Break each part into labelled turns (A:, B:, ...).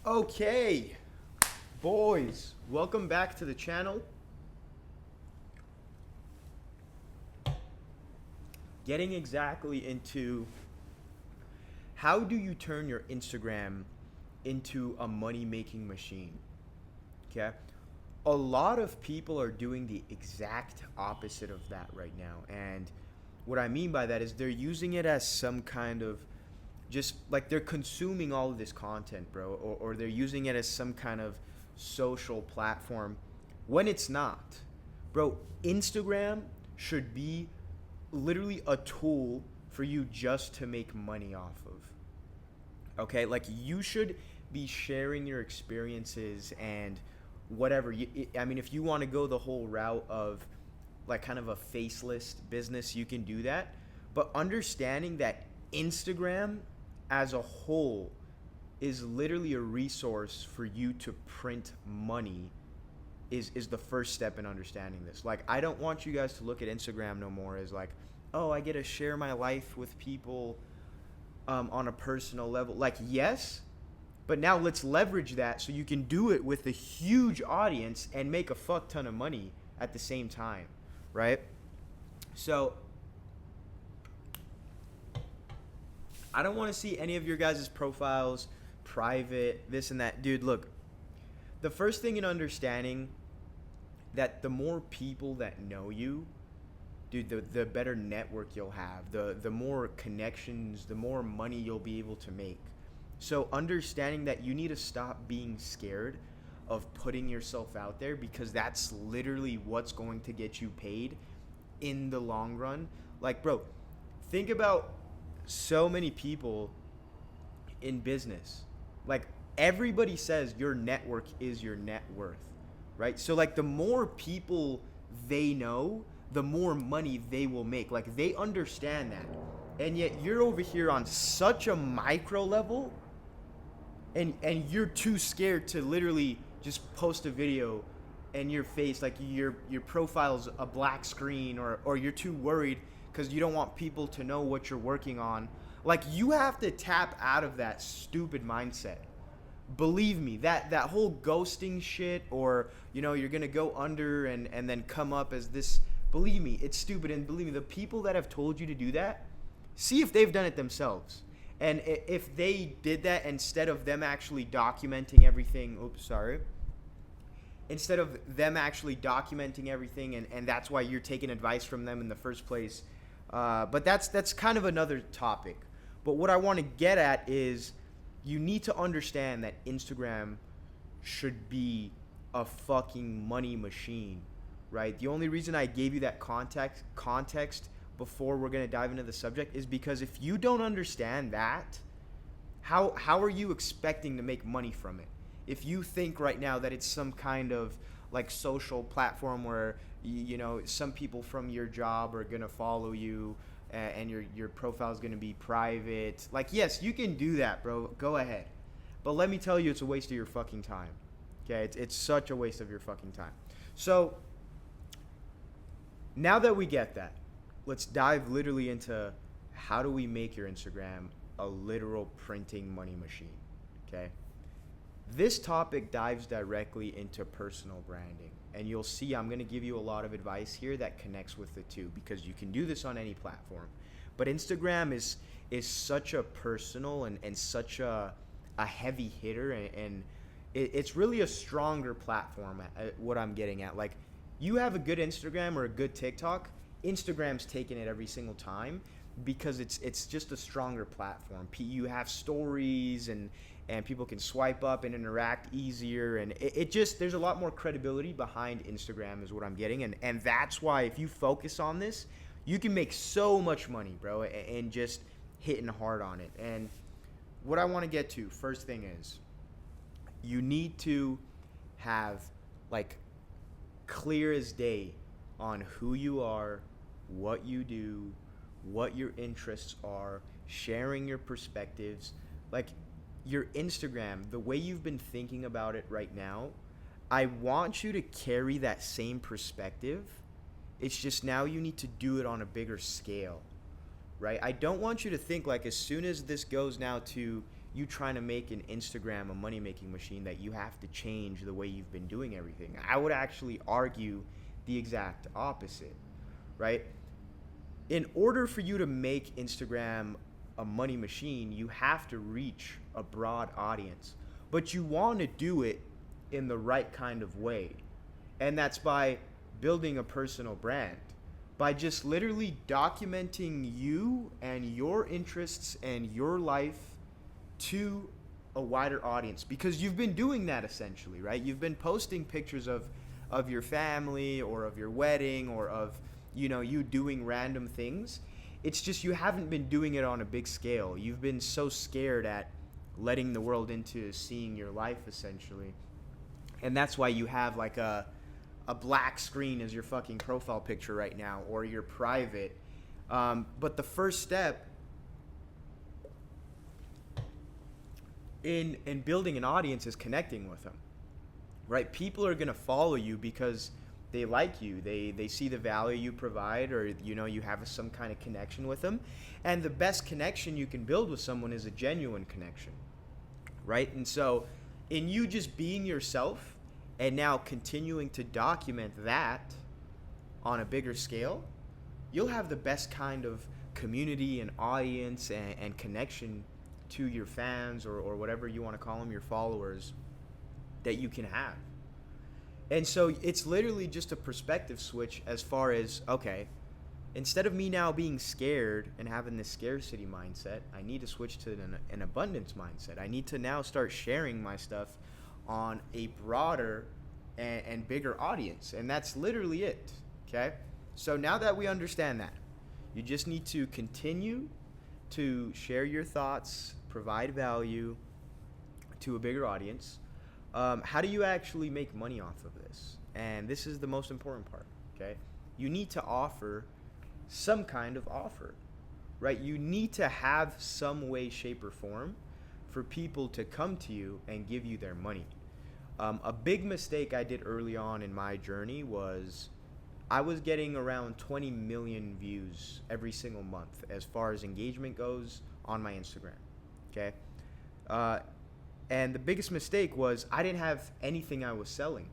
A: Okay, boys, welcome back to the channel. Getting exactly into how do you turn your Instagram into a money making machine? Okay, a lot of people are doing the exact opposite of that right now. And what I mean by that is they're using it as some kind of just like they're consuming all of this content, bro, or they're using it as some kind of social platform when it's not. Bro, Instagram should be literally a tool for you just to make money off of. Okay, like you should be sharing your experiences and whatever. I mean, if you want to go the whole route of like kind of a faceless business, you can do that. But understanding that Instagram as a whole is literally a resource for you to print money is the first step in understanding this. Like, I don't want you guys to look at Instagram no more as like, oh, I get to share my life with people on a personal level. Like, yes, but now let's leverage that so you can do it with a huge audience and make a fuck ton of money at the same time, right? So I don't want to see any of your guys' profiles private, this and that. Dude, look, the first thing in understanding that the more people that know you, dude, the better network you'll have, the more connections, the more money you'll be able to make. So understanding that you need to stop being scared of putting yourself out there, because that's literally what's going to get you paid in the long run. Like, bro, think about so many people in business. Like, everybody says your network is your net worth, right? So like the more people they know, the more money they will make. Like, they understand that. And yet you're over here on such a micro level, and you're too scared to literally just post a video and your face, like your profile's a black screen, or you're too worried because you don't want people to know what you're working on. Like, you have to tap out of that stupid mindset. Believe me, that whole ghosting shit, or you're gonna go under and then come up as this. Believe me, it's stupid. And believe me, the people that have told you to do that, see if they've done it themselves. And if they did that, instead of them actually documenting everything, instead of them actually documenting everything, and that's why you're taking advice from them in the first place. But that's kind of another topic. But what I want to get at is you need to understand that Instagram should be a fucking money machine, right? The only reason I gave you that context before we're going to dive into the subject is because if you don't understand that, how are you expecting to make money from it? If you think right now that it's some kind of like social platform where some people from your job are going to follow you, and your profile is going to be private. Like, yes, you can do that, bro. Go ahead. But let me tell you, it's a waste of your fucking time. Okay? It's such a waste of your fucking time. So now that we get that, let's dive literally into how do we make your Instagram a literal printing money machine. Okay? This topic dives directly into personal branding. And you'll see I'm going to give you a lot of advice here that connects with the two, because you can do this on any platform. But Instagram is such a personal and such a heavy hitter, and it's really a stronger platform at what I'm getting at. Like, you have a good Instagram or a good TikTok, Instagram's taking it every single time because it's just a stronger platform. You have stories, and people can swipe up and interact easier, and it just, there's a lot more credibility behind Instagram is what I'm getting, and that's why if you focus on this, you can make so much money, bro, and just hitting hard on it. And what I want to get to, first thing is, you need to have like clear as day on who you are, what you do, what your interests are, sharing your perspectives. Like, your Instagram, the way you've been thinking about it right now, I want you to carry that same perspective. It's just now you need to do it on a bigger scale, right? I don't want you to think like as soon as this goes now to you trying to make an Instagram a money-making machine that you have to change the way you've been doing everything. I would actually argue the exact opposite, right? In order for you to make Instagram a money machine, you have to reach a broad audience. But you want to do it in the right kind of way. And that's by building a personal brand, by just literally documenting you and your interests and your life to a wider audience, because you've been doing that essentially, right? You've been posting pictures of your family or of your wedding or of, you know, you doing random things. It's just you haven't been doing it on a big scale. You've been so scared at letting the world into seeing your life essentially. And that's why you have like a black screen as your fucking profile picture right now, or you're private. But the first step in building an audience is connecting with them, right? People are gonna follow you because they like you. They see the value you provide, or you know, you have some kind of connection with them. And the best connection you can build with someone is a genuine connection, right? And so in you just being yourself and now continuing to document that on a bigger scale, you'll have the best kind of community and audience and connection to your fans, or whatever you want to call them, your followers, that you can have. And so it's literally just a perspective switch as far as, okay, instead of me now being scared and having this scarcity mindset, I need to switch to an abundance mindset. I need to now start sharing my stuff on a broader and bigger audience. And that's literally it, okay? So now that we understand that, you just need to continue to share your thoughts, provide value to a bigger audience. How do you actually make money off of this? And this is the most important part, okay? You need to offer some kind of offer, right? You need to have some way, shape, or form for people to come to you and give you their money. A big mistake I did early on in my journey was I was getting around 20 million views every single month as far as engagement goes on my Instagram, okay? And the biggest mistake was I didn't have anything I was selling,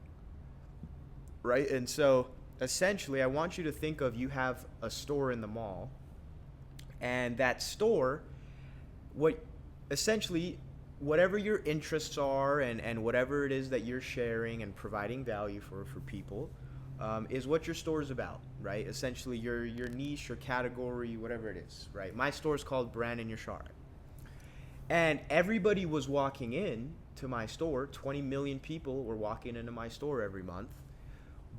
A: right? And so essentially I want you to think of, you have a store in the mall, and that store, whatever your interests are and whatever it is that you're sharing and providing value for people, is what your store is about, right? Essentially your niche, your category, whatever it is, right? My store is called Brandon Yashar. And everybody was walking in to my store. 20 million people were walking into my store every month,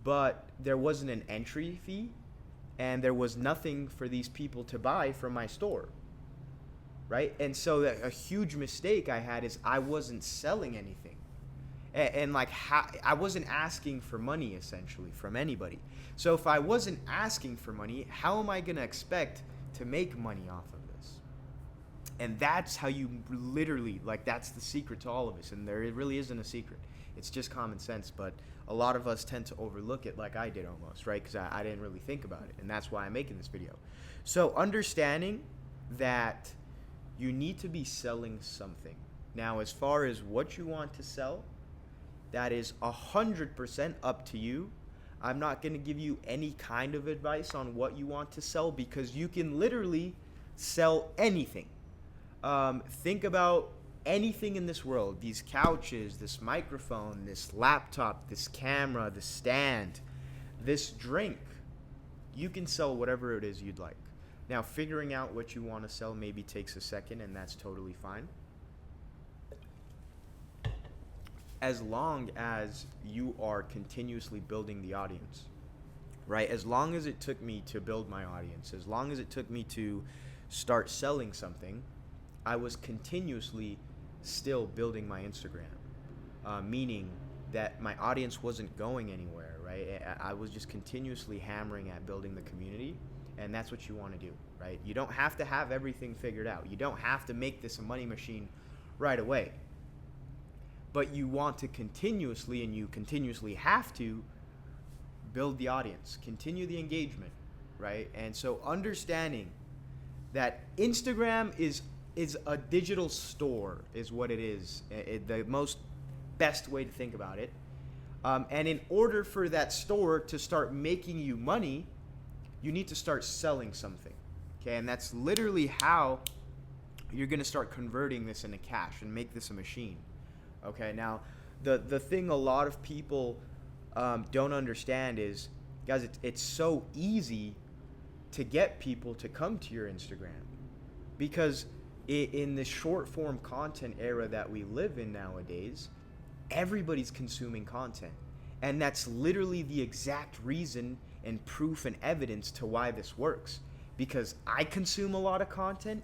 A: but there wasn't an entry fee, and there was nothing for these people to buy from my store, right? And so a huge mistake I had is I wasn't selling anything. And like, I wasn't asking for money essentially from anybody. So if I wasn't asking for money, how am I going to expect to make money off of this? And that's how you literally, like, that's the secret to all of this. And there really isn't a secret. It's just common sense. But a lot of us tend to overlook it, like I did almost, right? Because I didn't really think about it. And that's why I'm making this video. So understanding that you need to be selling something. Now, as far as what you want to sell, that is 100% up to you. I'm not going to give you any kind of advice on what you want to sell, because you can literally sell anything. Think about anything in this world, these couches, this microphone, this laptop, this camera, this stand, this drink. You can sell whatever it is you'd like. Now, figuring out what you want to sell maybe takes a second, and that's totally fine. As long as you are continuously building the audience, right? As long as it took me to build my audience, as long as it took me to start selling something, I was continuously still building my Instagram, meaning that my audience wasn't going anywhere, right? I was just continuously hammering at building the community, and that's what you want to do, right? You don't have to have everything figured out. You don't have to make this a money machine right away. But you want to continuously, and you continuously have to, build the audience, continue the engagement, right? And so understanding that Instagram is is a digital store, is what it is. The most best way to think about it. And in order for that store to start making you money, you need to start selling something. Okay, and that's literally how you're gonna start converting this into cash and make this a machine. Okay, now the thing a lot of people don't understand is, guys, it's so easy to get people to come to your Instagram, because in the short form content era that we live in nowadays, everybody's consuming content. And that's literally the exact reason and proof and evidence to why this works. Because I consume a lot of content,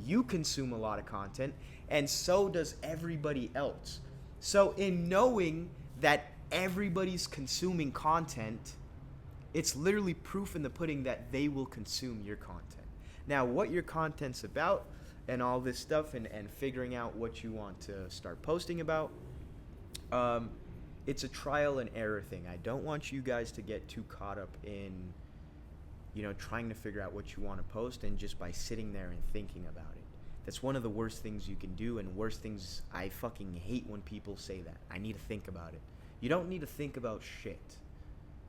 A: you consume a lot of content, and so does everybody else. So in knowing that everybody's consuming content, it's literally proof in the pudding that they will consume your content. Now, what your content's about and all this stuff, and figuring out what you want to start posting about, it's a trial and error thing. I don't want you guys to get too caught up in, trying to figure out what you want to post, and just by sitting there and thinking about it. That's one of the worst things you can do, and worst things. I fucking hate when people say that. I need to think about it. You don't need to think about shit.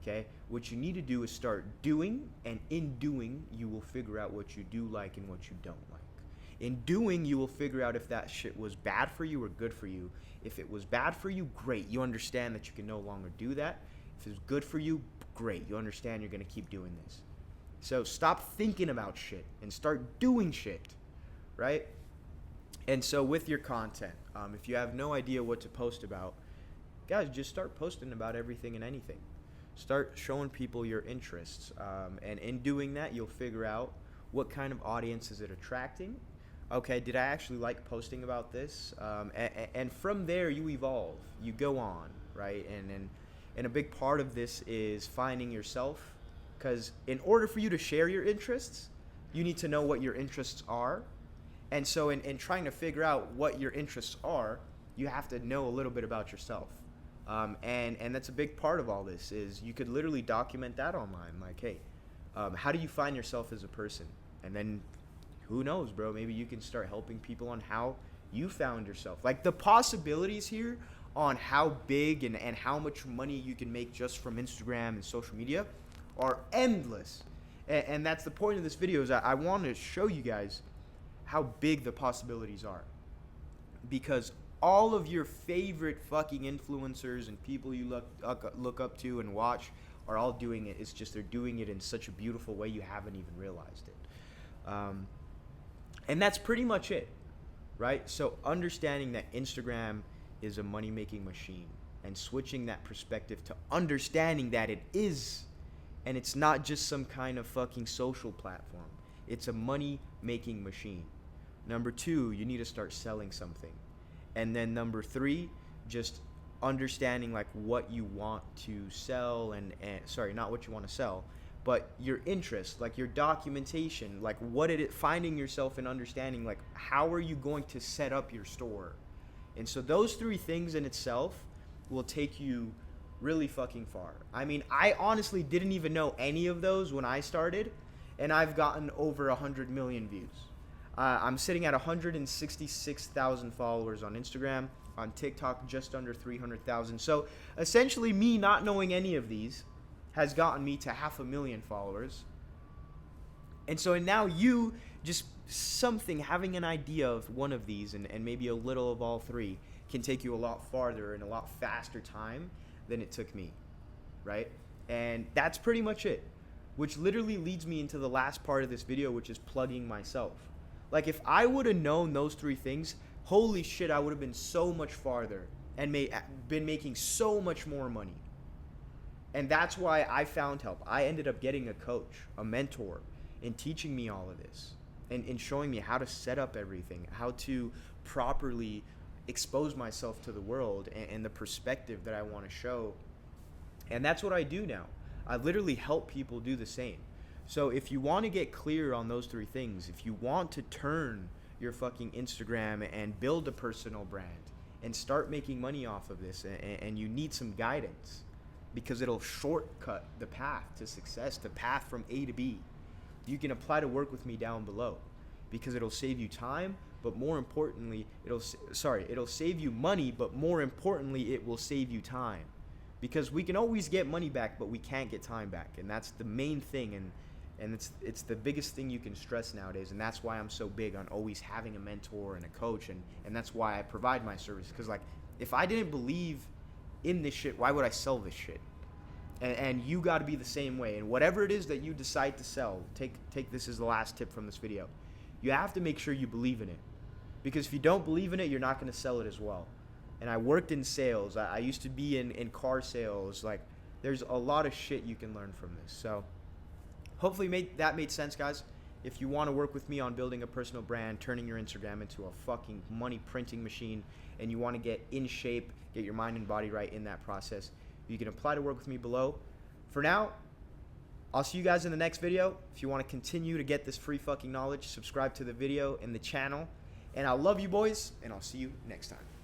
A: Okay? What you need to do is start doing, and in doing, you will figure out what you do like and what you don't like. In doing, you will figure out if that shit was bad for you or good for you. If it was bad for you, great. You understand that you can no longer do that. If it's good for you, great. You understand you're going to keep doing this. So stop thinking about shit and start doing shit, right? And so with your content, if you have no idea what to post about, guys, just start posting about everything and anything. Start showing people your interests. And in doing that, you'll figure out what kind of audience is it attracting. Okay, did I actually like posting about this? And from there, you evolve. You go on, right? And a big part of this is finding yourself. Because in order for you to share your interests, you need to know what your interests are. And so in trying to figure out what your interests are, you have to know a little bit about yourself. And that's a big part of all this, is you could literally document that online. Like, hey, how do you find yourself as a person? And then who knows, bro? Maybe you can start helping people on how you found yourself. Like, the possibilities here on how big and how much money you can make just from Instagram and social media are endless. And that's the point of this video, is I want to show you guys how big the possibilities are. Because all of your favorite fucking influencers and people you look up to and watch are all doing it. It's just they're doing it in such a beautiful way you haven't even realized it. And that's pretty much it, right? So understanding that Instagram is a money-making machine, and switching that perspective to understanding that it is, and it's not just some kind of fucking social platform. It's a money-making machine. Number 2, you need to start selling something. And then number 3, just understanding like what you want to sell, and sorry, not what you want to sell, but your interest, like your documentation, like what it is, finding yourself and understanding like how are you going to set up your store. And so those 3 things in itself will take you really fucking far. I mean, I honestly didn't even know any of those when I started, and I've gotten over 100 million views. I'm sitting at 166,000 followers on Instagram. On TikTok, just under 300,000. So essentially, me not knowing any of these has gotten me to 500,000 followers. And so now you just having an idea of one of these and maybe a little of all 3 can take you a lot farther in a lot faster time than it took me, right? And that's pretty much it, which literally leads me into the last part of this video, which is plugging myself. Like, if I would have known those 3 things, holy shit, I would have been so much farther and been making so much more money. And that's why I found help. I ended up getting a coach, a mentor, in teaching me all of this and in showing me how to set up everything, how to properly expose myself to the world and the perspective that I want to show. And that's what I do now. I literally help people do the same. So if you want to get clear on those 3 things, if you want to turn your fucking Instagram and build a personal brand and start making money off of this, and you need some guidance, because it'll shortcut the path to success, the path from A to B, you can apply to work with me down below, because it'll save you time, but more importantly, it'll save you money, but more importantly, it will save you time. Because we can always get money back, but we can't get time back, and that's the main thing, and it's the biggest thing you can stress nowadays, and that's why I'm so big on always having a mentor and a coach, and that's why I provide my service. Because like, if I didn't believe in this shit, why would I sell this shit? And you got to be the same way. And whatever it is that you decide to sell, take this as the last tip from this video. You have to make sure you believe in it, because if you don't believe in it, you're not going to sell it as well. And I worked in sales. I used to be in car sales. Like, there's a lot of shit you can learn from this. So hopefully that made sense, guys. If you want to work with me on building a personal brand, turning your Instagram into a fucking money printing machine, and you want to get in shape, get your mind and body right in that process, you can apply to work with me below. For now, I'll see you guys in the next video. If you want to continue to get this free fucking knowledge, subscribe to the video and the channel. And I love you boys, and I'll see you next time.